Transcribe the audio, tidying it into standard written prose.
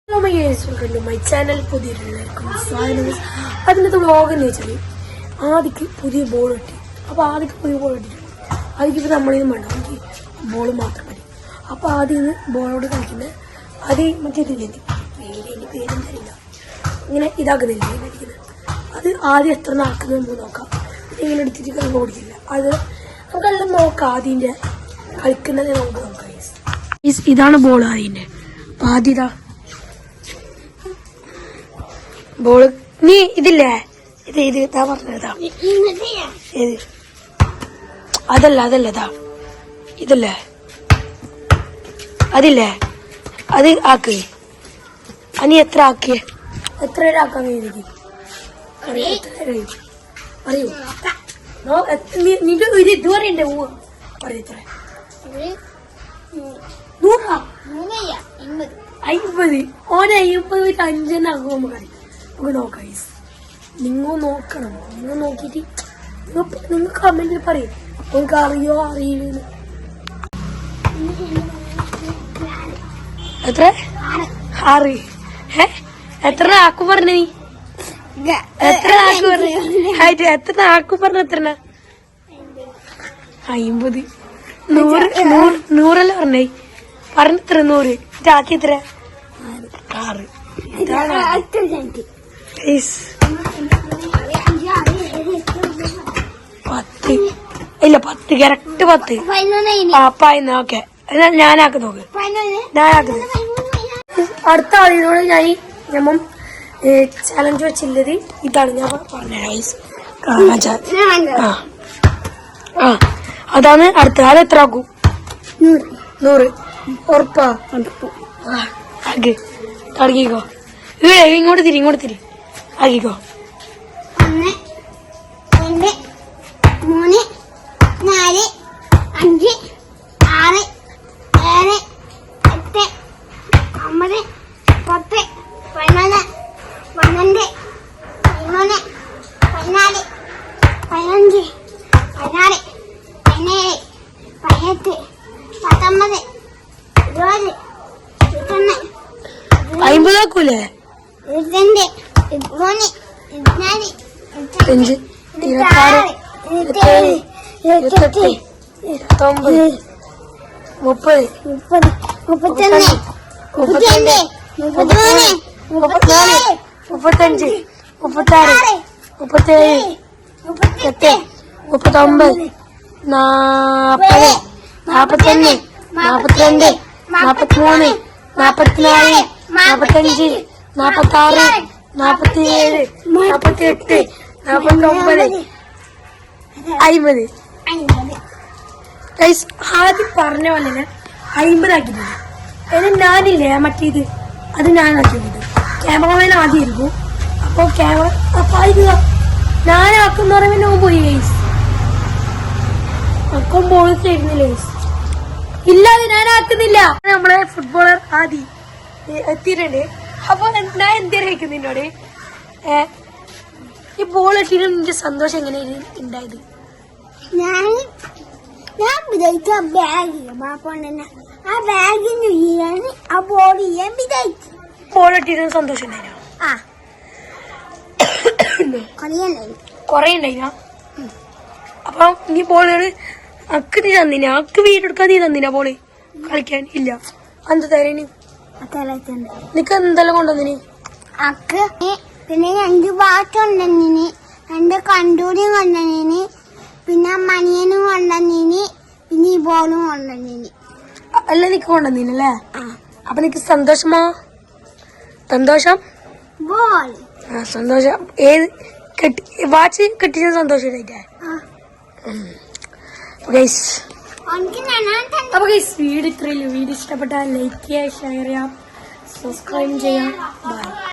My channel പുതിയതായിരിക്കും സ്വാഗതം. അതിനകത്ത് vlog എന്ന് വെച്ചാൽ ആദ്യക്ക് പുതിയ ബോൾ കിട്ടി. അപ്പോൾ ആദ്യക്ക് പുതിയ ബോൾ കിട്ടിയിട്ടുണ്ട്. ആദ്യക്കിപ്പോൾ നമ്മളിത് വേണ്ട, നമുക്ക് ബോൾ മാത്രം മതി. അപ്പോൾ ആദ്യം ഇത് ബോളോട് കളിക്കുന്നത് ആദ്യം മറ്റേ ഇതിൻ്റെ പേരെന്തറിയില്ല, ഇങ്ങനെ ഇതാക്കുന്നില്ല കളിക്കുന്നത്. അത് ആദ്യം എത്ര നടക്കുന്നത് നമുക്ക് നോക്കാം. ഇങ്ങനെ എടുത്തിട്ട് കളി ഓടിക്കില്ല. അത് നമുക്കെല്ലാം നോക്കാം. ആദ്യൻ്റെ കളിക്കുന്നത് നമുക്ക് നോക്കാം. ഇതാണ് ബോൾ ആദ്യൻ്റെ. അപ്പം ആദ്യം ഇതാ ബോള്. നീ ഇതില്ലേ, ഇത് ഇതാ പറഞ്ഞതാ. ഏത് അതല്ല ഇതാ ഇതല്ലേ, അതില്ലേ അത് ആക്ക്. നീ എത്ര ആക്കിയേ? എത്ര പേര് ആക്കാൻ കഴിയും? അറിയൂ നിന്റെ ഒരു ഇത് പറയണ്ടേ? പറയൂ എത്ര? 50. ഓനെ 50 5 നമുക്ക് നോക്കാം. നിങ്ങൾ നോക്കണം. നിങ്ങൾ നോക്കിയിട്ട് നിങ്ങൾ കമന്റിൽ പറയും നിങ്ങൾക്ക് അറിയോ അറിയില്ലെന്ന്. എത്ര? 6. എത്ര ആക്കു പറഞ്ഞ? നീ എത്ര ആക്കു പറഞ്ഞു? എത്ര ആക്കു പറഞ്ഞ? എത്ര? 50. 100 പറഞ്ഞേ. പറഞ്ഞെത്ര? 100 ആക്കി എത്ര? 6. 10. ഇല്ല 10 കറക്റ്റ് 10. ഓക്കെ ഞാനാക്കി നോക്ക്. ഞാനാക്കുന്നത് അടുത്ത ആളിനോട് ഞാൻ ചലഞ്ച് വെച്ചുള്ളത് ഇതാണ്. ഞാൻ പറഞ്ഞ അതാണ് അടുത്ത ആൾ. എത്ര ആക്കും? 100. ഉറപ്പാ? ആക്കി തുടങ്ങിക്കോ. ഇങ്ങോട്ട് തിരി ആക്കിക്കോ. 1 2 3 4 5 6 7 8 9 10 11 12 13 14 15 16 17 18 19 20 21 50 ആക്കൂലേ? 22 23 24 25 26 27 28 29 30 31 32 33 34 35 36 37 38 39 40 41 42 43 44 45 46 47 48 49 50. ആദ്യം പറഞ്ഞ പോലെ 50 ആക്കിയിട്ടുണ്ട്. അതിന് ഞാനില്ലേ മറ്റേത് അത് ഞാനാക്കിയിട്ടുണ്ട്. ക്യാമറമാൻ ആദ്യം ഇരിക്കും. അപ്പോൾ ക്യാമറ ഞാനാക്കുന്ന പറയുമ്പോൾ ഞാൻ പോയി ഗൈസ്. അപ്പം ബോൾ തരുന്നില്ല ഗൈസ്. ഇല്ല അത് ഞാനാക്കുന്നില്ല. നമ്മളെ ഫുട്ബോളർ ആദ്യം എത്തിയിട്ടുണ്ട്. അപ്പൊ ഞാൻ എന്തേലും കഴിക്കും നിന്നോട്. ഈ ബോൾ എത്തിയിട്ട് നിന്റെ സന്തോഷം എങ്ങനെയാണ് ഉണ്ടായത്? ഞാൻ വിചാരിച്ച ബാഗ് ആ ബാഗിന് ആ ബോൾ ചെയ്യാൻ വിചാരിച്ചു. ബോൾ എത്തിയിട്ട് സന്തോഷം ഉണ്ടായിനോ? കൊറേ ഉണ്ടായിന. അപ്പൊ നീ ബോള് അക്ക് നീ തന്നിന? അക്ക് വീടെടുക്കാൻ നീ തന്നിന ബോള് കളിക്കാൻ? ഇല്ല. എന്ത് തരേന്? നിനക്ക് എന്തെല്ലാം കൊണ്ടുവന്നിന്? അക്ക് പിന്നെ 2 ബാറ്റ് കൊണ്ടുവന്നിന്, 2 കണ്ടൂരിയും കൊണ്ടുവന്നിന്, പിന്നെ മണിയനും കൊണ്ടുവന്നിന്, പിന്നെ ഈ ബോളും കൊണ്ടുവന്നിന്. അല്ല നിക്ക് കൊണ്ടുവന്നിനല്ലേ? അപ്പൊ നിനക്ക് സന്തോഷമോ? സന്തോഷം ബോൾ സന്തോഷം. ഏത് വാച്ച് കെട്ടിച്ച സന്തോഷം? അപ്പൊ വീഡിയോ ഇത്രയല്ലേ. വീഡിയോ ഇഷ്ടപ്പെട്ടാൽ ലൈക്ക് ചെയ്യുക, ഷെയർ ചെയ്യാം, സബ്സ്ക്രൈബ് ചെയ്യാം. ബൈ.